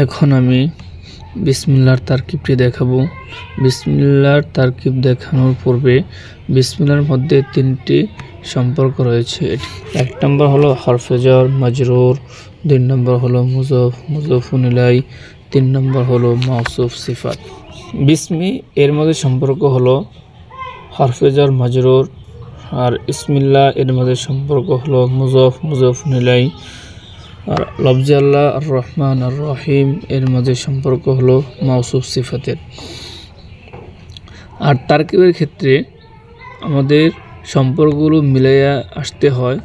এখন আমি বিসমিল্লাহর তারকিবটি দেখাবো। বিসমিল্লাহর তারকিব দেখানোর পূর্বে বিসমিল্লাহর মধ্যে তিনটি সম্পর্ক রয়েছে। এক নম্বর হলো হরফে jar মাজরুর, দুই নম্বর হলো মুজাফ মুজাফুন ইলাইহি, তিন নম্বর হলো মাউসুফ সিফাত। বিসমি এর মধ্যে সম্পর্ক হলো হরফে jar মাজরুর, আর বিসমিল্লাহ এর মধ্যে সম্পর্ক হলো মুজাফ মুজাফুন ইলাইহি, আর লফজে আল্লাহ আর রহমান আর রহিম এর মধ্যে সম্পর্ক হলো মাউসুফ সিফাতের। আর তারকিবের ক্ষেত্রে আমাদের সম্পর্কগুলো মিলাইয়া আসতে হয়।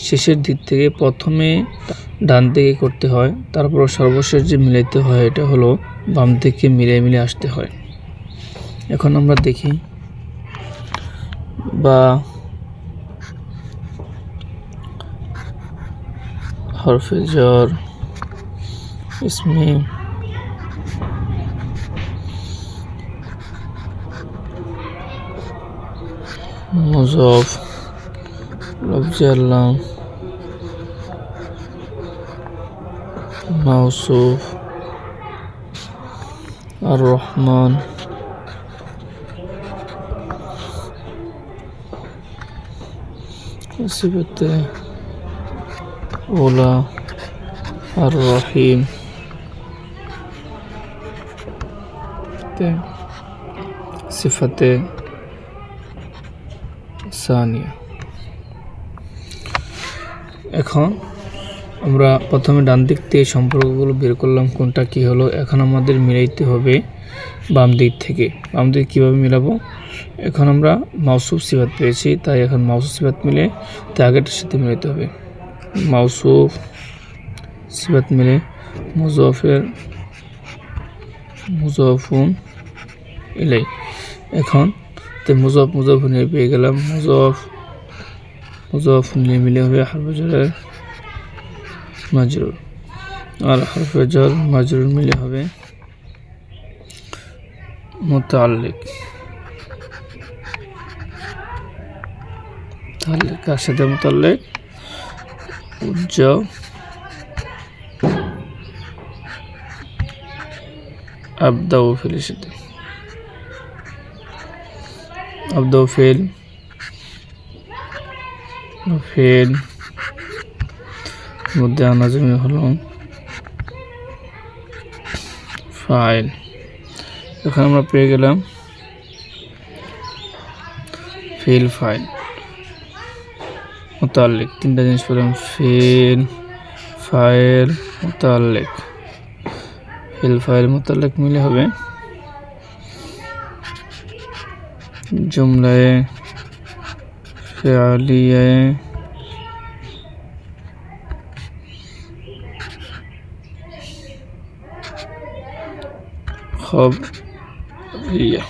শেষের দিক থেকে প্রথমে ডান থেকে করতে হয়, তারপর সর্বশেষ যে মিলাইতে হয় এটা হলো বাম থেকে মিলিয়ে মিলিয়ে আসতে হয়। এখন আমরা দেখি বা হরফে jar ইসমি মুজাফ লফজে আল্লাহ মাউসুফ আর রহমান সিফাতে ওলা আর রহিম সিফাতে সানিয়া। এখন আমরা প্রথমে ডান দিক থেকে সম্পর্কগুলো বের করলাম কোনটা কি হলো। এখন আমাদের মিলাইতে হবে বাম দিক থেকে। বাম দিক কীভাবে মিলাবো? এখন আমরা মাউসুফ সিফাত পেয়েছি, তাই এখন মাউসুফ সিফাত মিলে তাই আগেরটার সাথে মিলাইতে হবে। মাউসুফ সিফাত মিলে মুজাফের মুজাফুন ইলাইহি। এখন তো মুজাফ মুজাফুন ইলাইহি পেয়ে গেলাম। মুজাফ মুজাফুন ইলাইহি মিলে হবে হরফে jar মাজরুর, আর হরফে jar মাজরুর মিলে হবে মুতাআল্লিক। তাহলে কার সাথে মুতাআল্লিক? উজ্জা আবদাউ ফিলের সাথে। আবদাউ ফিল ফিল মধ্যে আনা জমি হলো ফাইল। এখন আমরা পেয়ে গেলাম ফিল ফাইল মুতাআল্লিক। তিনটা জিনিস পেলাম, ফিল ফাইল মুতাআল্লিক। ফিল ফাইল মুতাআল্লিক মিলে হবে জুমলায়ে ফিআলিয়ে খবরিয়া।